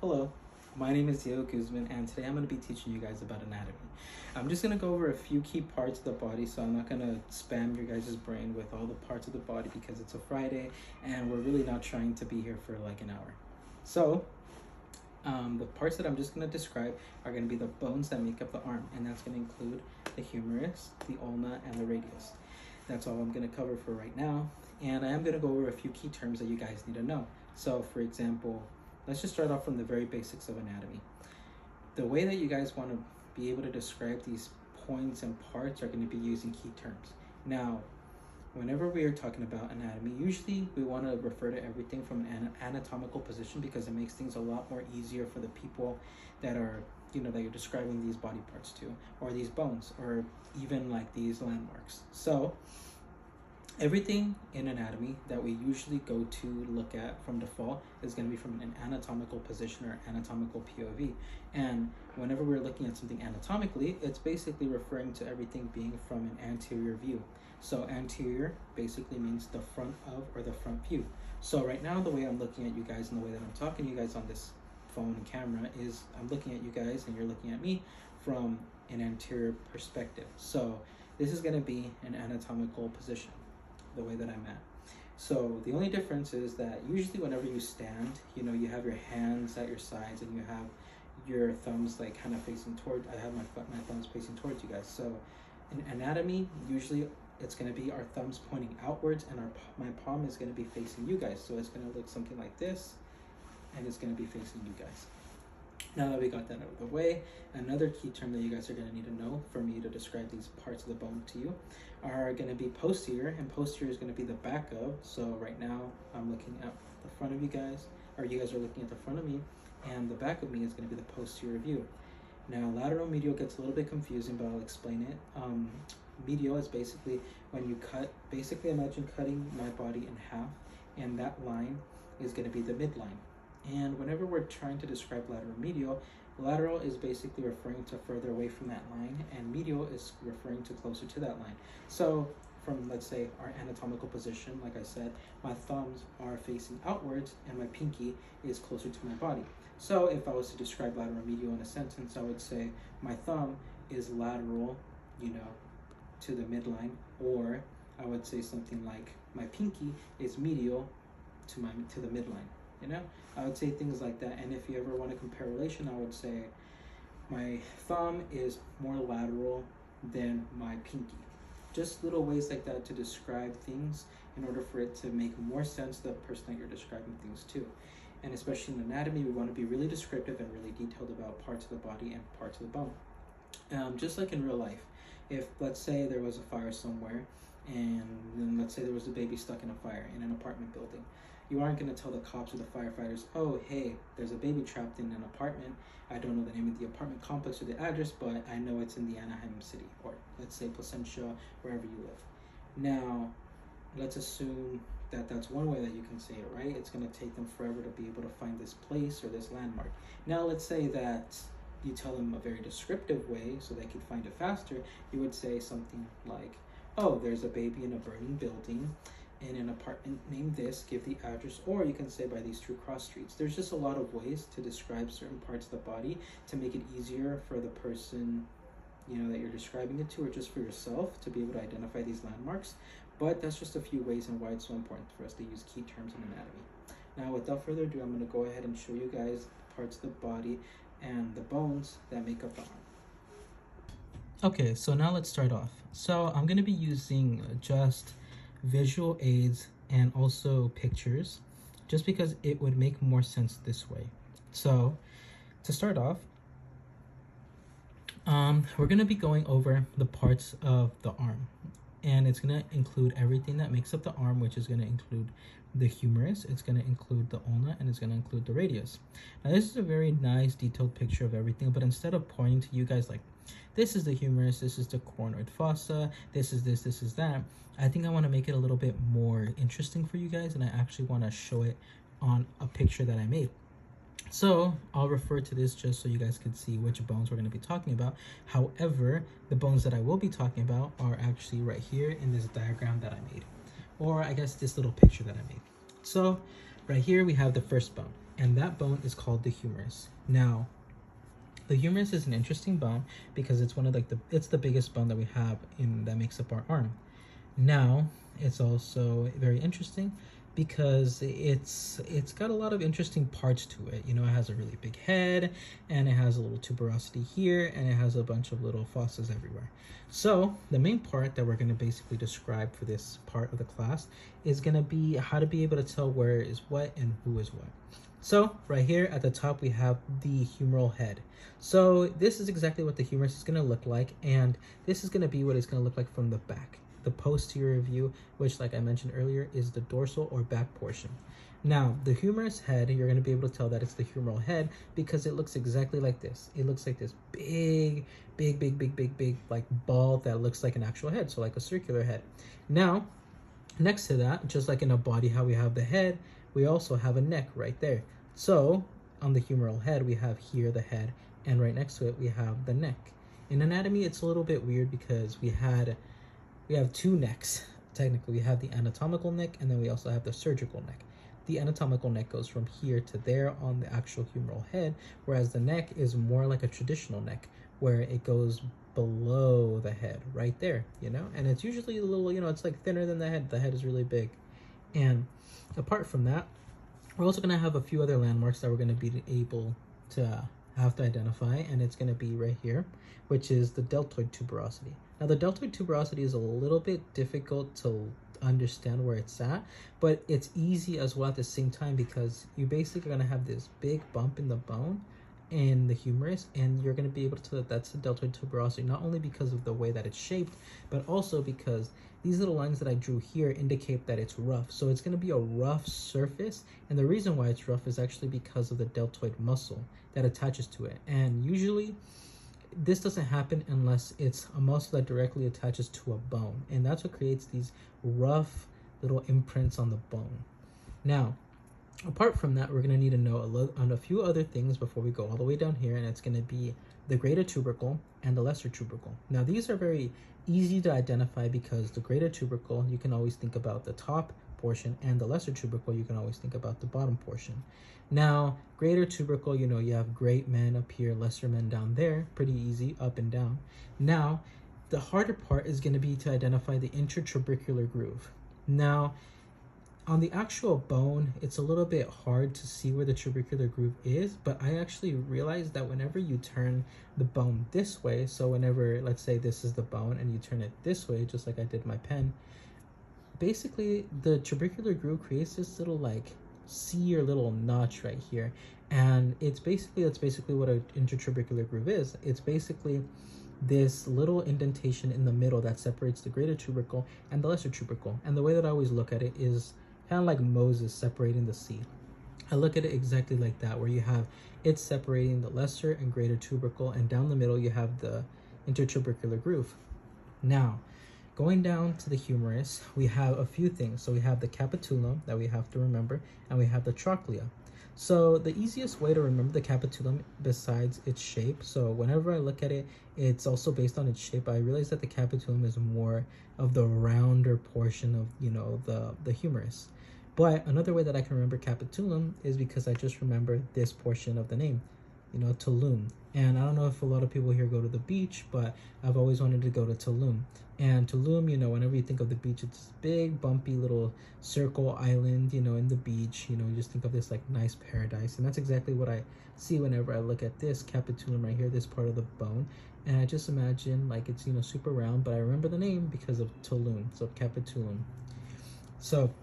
Hello, my name is Diego Guzman, and today I'm going to be teaching you guys about anatomy. I'm just going to go over a few key parts of the body, so I'm not going to spam your guys' brain with all the parts of the body because it's a Friday, and we're really not trying to be here for like an hour. So, the parts that I'm just going to describe are going to be the bones that make up the arm, and that's going to include the humerus, the ulna, and the radius. That's all I'm going to cover for right now, and I am going to go over a few key terms that you guys need to know. So, for example, let's just start off from the very basics of anatomy. The way that you guys want to be able to describe these points and parts are going to be using key terms. Now, whenever we are talking about anatomy, usually we want to refer to everything from an anatomical position because it makes things a lot more easier for the people that are, that you're describing these body parts to, or these bones, or even like these landmarks. So, everything in anatomy that we usually go to look at from default is going to be from an anatomical position or anatomical POV. And whenever we're looking at something anatomically, it's basically referring to everything being from an anterior view. So anterior basically means the front of or the front view. So right now, the way I'm looking at you guys and the way that I'm talking to you guys on this phone and camera is I'm looking at you guys and you're looking at me from an anterior perspective. So this is going to be an anatomical position, the way that I'm at. So the only difference is that usually whenever you stand, you have your hands at your sides and you have your thumbs like kind of facing toward, I have my thumbs facing towards you guys. So in anatomy, usually it's going to be our thumbs pointing outwards and my palm is going to be facing you guys. So it's going to look something like this and it's going to be facing you guys. Now that we got that out of the way, another key term that you guys are going to need to know for me to describe these parts of the bone to you are going to be posterior, and posterior is going to be the back of. So right now I'm looking at the front of you guys, or you guys are looking at the front of me, and the back of me is going to be the posterior view. Now lateral medial gets a little bit confusing, but I'll explain it. Medial is basically when you cut, basically imagine cutting my body in half, and that line is going to be the midline. And whenever we're trying to describe lateral medial, lateral is basically referring to further away from that line, and medial is referring to closer to that line. So from, let's say, our anatomical position, like I said, my thumbs are facing outwards and my pinky is closer to my body. So if I was to describe lateral medial in a sentence, I would say my thumb is lateral, to the midline, or I would say something like my pinky is medial to the midline. I would say things like that. And if you ever want to compare relation, I would say my thumb is more lateral than my pinky. Just little ways like that to describe things in order for it to make more sense to the person that you're describing things to. And especially in anatomy, we want to be really descriptive and really detailed about parts of the body and parts of the bone. Just like in real life, if let's say there was a fire somewhere, and then let's say there was a baby stuck in a fire in an apartment building, you aren't going to tell the cops or the firefighters, oh, hey, there's a baby trapped in an apartment. I don't know the name of the apartment complex or the address, but I know it's in the Anaheim city, or let's say Placentia, wherever you live. Now, let's assume that that's one way that you can say it, right? It's going to take them forever to be able to find this place or this landmark. Now, let's say that you tell them a very descriptive way so they could find it faster. You would say something like, oh, there's a baby in a burning building in an apartment named this, give the address, or you can say by these two cross streets. There's just a lot of ways to describe certain parts of the body to make it easier for the person that you're describing it to, or just for yourself to be able to identify these landmarks. But that's just a few ways and why it's so important for us to use key terms in anatomy. Now without further ado, I'm going to go ahead and show you guys parts of the body and the bones that make up the arm. Okay, so now let's start off. So I'm going to be using just visual aids and also pictures, just because it would make more sense this way. So to start off, we're going to be going over the parts of the arm, and it's going to include everything that makes up the arm, which is going to include the humerus, it's going to include the ulna, and it's going to include the radius. Now this is a very nice detailed picture of everything, but instead of pointing to you guys like, this is the humerus, this is the coronoid fossa, this is this is that, I think I want to make it a little bit more interesting for you guys, and I actually want to show it on a picture that I made. So I'll refer to this just so you guys can see which bones we're going to be talking about. However, the bones that I will be talking about are actually right here in this diagram that I made, or I guess this little picture that I made. So right here we have the first bone. and that bone is called the humerus. Now, the humerus is an interesting bone because it's one of it's the biggest bone that we have that makes up our arm. Now, it's also very interesting because it's got a lot of interesting parts to it. You know, it has a really big head, and it has a little tuberosity here, and it has a bunch of little fossas everywhere. So the main part that we're going to basically describe for this part of the class is going to be how to be able to tell where is what and who is what. So right here at the top, we have the humeral head. So this is exactly what the humerus is going to look like, and this is going to be what it's going to look like from the back. The posterior view, which, like I mentioned earlier, is the dorsal or back portion. Now, the humerus head, you're going to be able to tell that it's the humeral head because it looks exactly like this. It looks like this big, like ball that looks like an actual head, so like a circular head. Now, next to that, just like in a body, how we have the head, we also have a neck right there. So, on the humeral head, we have here the head, and right next to it, we have the neck. In anatomy, it's a little bit weird because we have two necks. Technically, we have the anatomical neck, and then we also have the surgical neck. The anatomical neck goes from here to there on the actual humeral head, whereas the neck is more like a traditional neck, where it goes below the head, right there, you know? And it's usually a little, you know, it's like thinner than the head. The head is really big. And apart from that, we're also gonna have a few other landmarks that we're gonna be able to have to identify, and it's gonna be right here, which is the deltoid tuberosity. Now, the deltoid tuberosity is a little bit difficult to understand where it's at, but it's easy as well at the same time because you're basically going to have this big bump in the bone in the humerus, and you're going to be able to, that's the deltoid tuberosity, not only because of the way that it's shaped, but also because these little lines that I drew here indicate that it's rough. So it's going to be a rough surface, and the reason why it's rough is actually because of the deltoid muscle that attaches to it. And usually, this doesn't happen unless it's a muscle that directly attaches to a bone, and that's what creates these rough little imprints on the bone. Now, apart from that, we're going to need to know a few other things before we go all the way down here, and it's going to be the greater tubercle and the lesser tubercle. Now, these are very easy to identify because the greater tubercle, you can always think about the top portion, and the lesser tubercle, you can always think about the bottom portion. Now, greater tubercle, you know, you have great men up here, lesser men down there, pretty easy, up and down. Now, the harder part is going to be to identify the intertubercular groove. Now, on the actual bone, it's a little bit hard to see where the tubercular groove is, but I actually realized that whenever you turn the bone this way, so whenever, let's say this is the bone, and you turn it this way, just like I did my pen, basically the tubercular groove creates this little like C or little notch right here, and that's basically what an intertubercular groove is. It's basically this little indentation in the middle that separates the greater tubercle and the lesser tubercle. And the way that I always look at it is kind of like Moses separating the sea. I look at it exactly like that, where you have it separating the lesser and greater tubercle, and down the middle you have the intertubercular groove. Now, going down to the humerus, we have a few things. So we have the capitulum that we have to remember, and we have the trochlea. So the easiest way to remember the capitulum, besides its shape, so whenever I look at it, it's also based on its shape. I realize that the capitulum is more of the rounder portion of, you know, the humerus. But another way that I can remember capitulum is because I just remember this portion of the name, you know, Tulum. And I don't know if a lot of people here go to the beach, but I've always wanted to go to Tulum. And Tulum, you know, whenever you think of the beach, it's this big, bumpy little circle island, you know, in the beach. You know, you just think of this like nice paradise. And that's exactly what I see whenever I look at this capitulum right here, this part of the bone. And I just imagine like it's, you know, super round, but I remember the name because of Tulum, so capitulum. So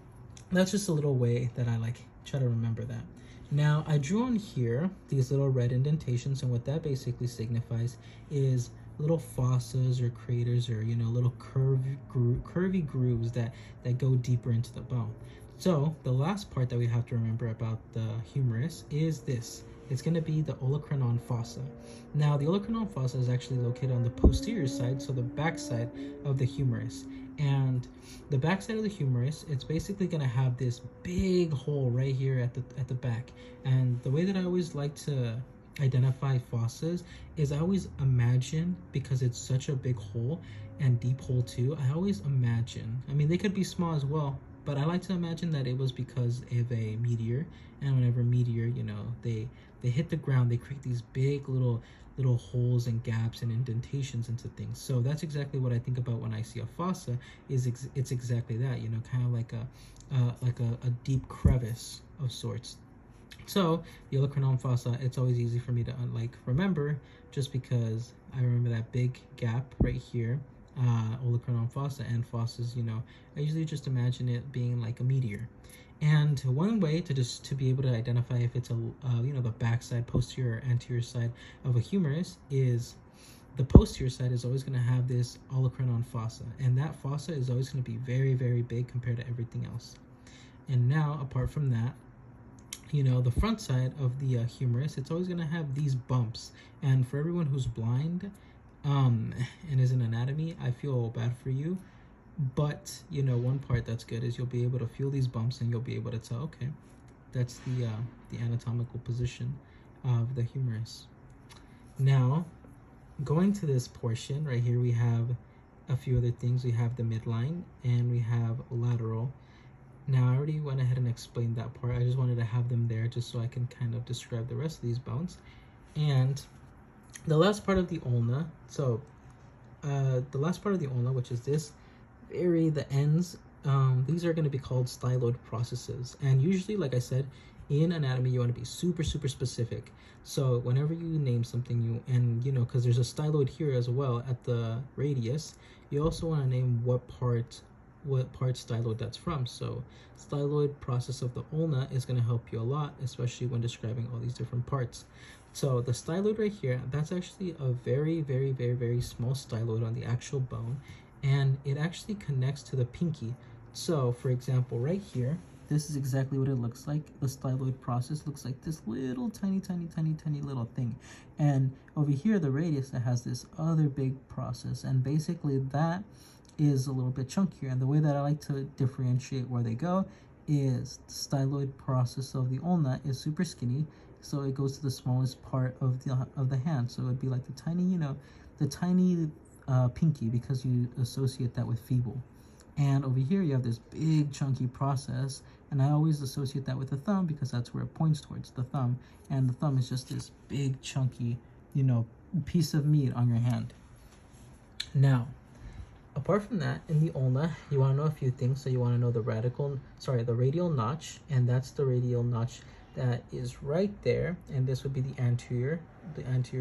that's just a little way that I like try to remember that. Now, I drew on here these little red indentations, and what that basically signifies is little fossas or craters, or, you know, little curvy grooves that go deeper into the bone. So the last part that we have to remember about the humerus is this. It's going to be the olecranon fossa. Now, the olecranon fossa is actually located on the posterior side, so the back side of the humerus. And the back side of the humerus, it's basically going to have this big hole right here at the back. And the way that I always like to identify fossas is I always imagine, because it's such a big hole and deep hole too, I always imagine, I mean, they could be small as well, but I like to imagine that it was because of a meteor, and whenever a meteor, you know, they hit the ground, they create these big little holes and gaps and indentations into things. So that's exactly what I think about when I see a fossa. It's exactly that, you know, kind of like a deep crevice of sorts. So the olecranon fossa, it's always easy for me to remember, just because I remember that big gap right here, olecranon fossa, and fossas, you know, I usually just imagine it being like a meteor. And one way to be able to identify if it's a you know, the backside, posterior, or anterior side of a humerus is the posterior side is always going to have this olecranon fossa, and that fossa is always going to be very, very big compared to everything else. And now, apart from that, you know, the front side of the humerus, it's always going to have these bumps. And for everyone who's blind and is in anatomy, I feel bad for you. But, you know, one part that's good is you'll be able to feel these bumps, and you'll be able to tell, okay, that's the anatomical position of the humerus. Now, going to this portion right here, we have a few other things. We have the midline, and we have lateral. Now, I already went ahead and explained that part. I just wanted to have them there just so I can kind of describe the rest of these bones. And the last part of the ulna, so the last part of the ulna, which is this, the ends, these are going to be called styloid processes. And usually, like I said, in anatomy, you want to be super, super specific. So whenever you name something, you know, because there's a styloid here as well at the radius, you also want to name what part styloid that's from. So styloid process of the ulna is going to help you a lot, especially when describing all these different parts. So the styloid right here, that's actually a very, very, very, very small styloid on the actual bone, and it actually connects to the pinky. So for example, right here, this is exactly what it looks like. The styloid process looks like this little tiny little thing. And over here, the radius, that has this other big process, and basically that is a little bit chunkier. And the way that I like to differentiate where they go is the styloid process of the ulna is super skinny, so it goes to the smallest part of the hand. So it would be like the tiny, you know, the tiny pinky, because you associate that with feeble. And over here you have this big chunky process, and I always associate that with the thumb because that's where it points towards, the thumb. And the thumb is just this big chunky, you know, piece of meat on your hand. Now, apart from that, in the ulna, you want to know a few things. So you want to know the radial notch, and that's the radial notch that is right there, and this would be the anterior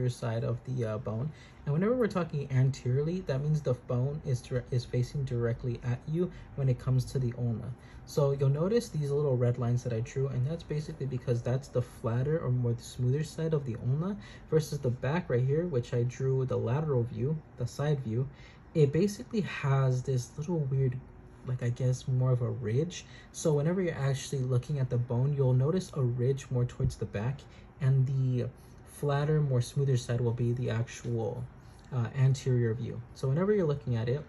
side of the bone. And whenever we're talking anteriorly, that means the bone is facing directly at you when it comes to the ulna. So you'll notice these little red lines that I drew, and that's basically because that's the flatter or more the smoother side of the ulna, versus the back right here, which I drew the lateral view, the side view. It basically has this little weird, like, I guess more of a ridge. So whenever you're actually looking at the bone, you'll notice a ridge more towards the back, and the flatter, more smoother side will be the actual anterior view. So whenever you're looking at it,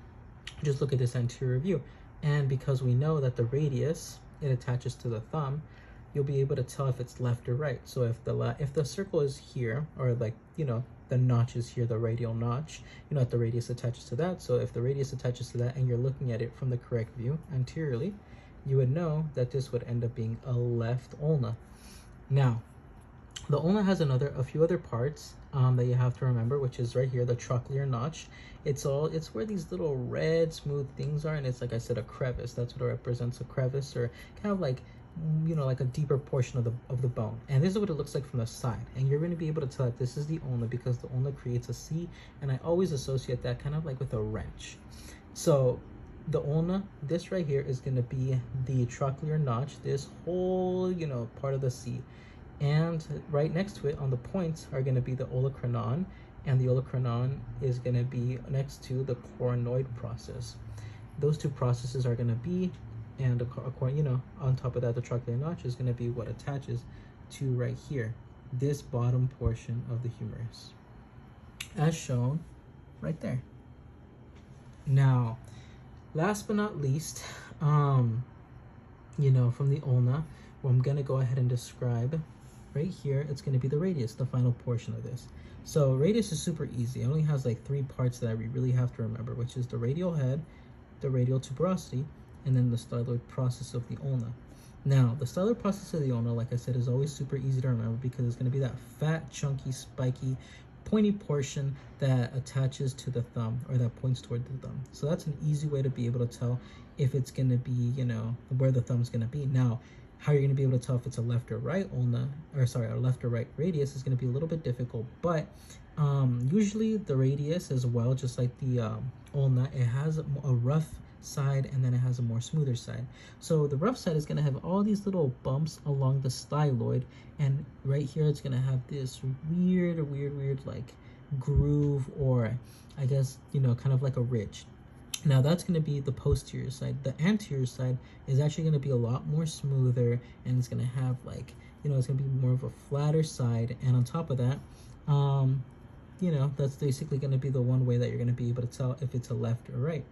just look at this anterior view. And because we know that the radius, it attaches to the thumb, you'll be able to tell if it's left or right. So if the circle is here, or like, you know, the notch is here, the radial notch, you know, if the radius attaches to that. So if the radius attaches to that and you're looking at it from the correct view anteriorly, you would know that this would end up being a left ulna. Now, the ulna has a few other parts that you have to remember, which is right here, the trochlear notch. It's where these little red smooth things are, and it's, like I said, a crevice. That's what it represents, a crevice, or kind of like, you know, like a deeper portion of the bone. And this is what it looks like from the side, and you're going to be able to tell that this is the ulna because the ulna creates a C, and I always associate that kind of like with a wrench. So the ulna, this right here, is going to be the trochlear notch, this whole, you know, part of the C. And right next to it on the points are going to be the olecranon, and the olecranon is going to be next to the coronoid process. Those two processes are going to be, and you know, on top of that, the trochlear notch is going to be what attaches to right here, this bottom portion of the humerus, as shown right there. Now, last but not least, you know, from the ulna, well, I'm going to go ahead and describe right here. It's going to be the radius, the final portion of this. So radius is super easy. It only has like 3 parts that we really have to remember, which is the radial head, the radial tuberosity, and then the styloid process of the ulna. Now, the styloid process of the ulna, like I said, is always super easy to remember because it's going to be that fat, chunky, spiky, pointy portion that attaches to the thumb, or that points toward the thumb. So that's an easy way to be able to tell if it's going to be, where the thumb's going to be. Now, how you're going to be able to tell if it's a left or right ulna, or sorry, a left or right radius, is going to be a little bit difficult, but usually the radius as well, just like the ulna, it has a rough side and then it has a more smoother side. So the rough side is going to have all these little bumps along the styloid, and right here it's going to have this weird like groove, or I guess kind of like a ridge. Now that's going to be the posterior side. The anterior side is actually going to be a lot more smoother, and it's going to have like, it's going to be more of a flatter side. And on top of that, that's basically going to be the one way that you're going to be able to tell if it's a left or right.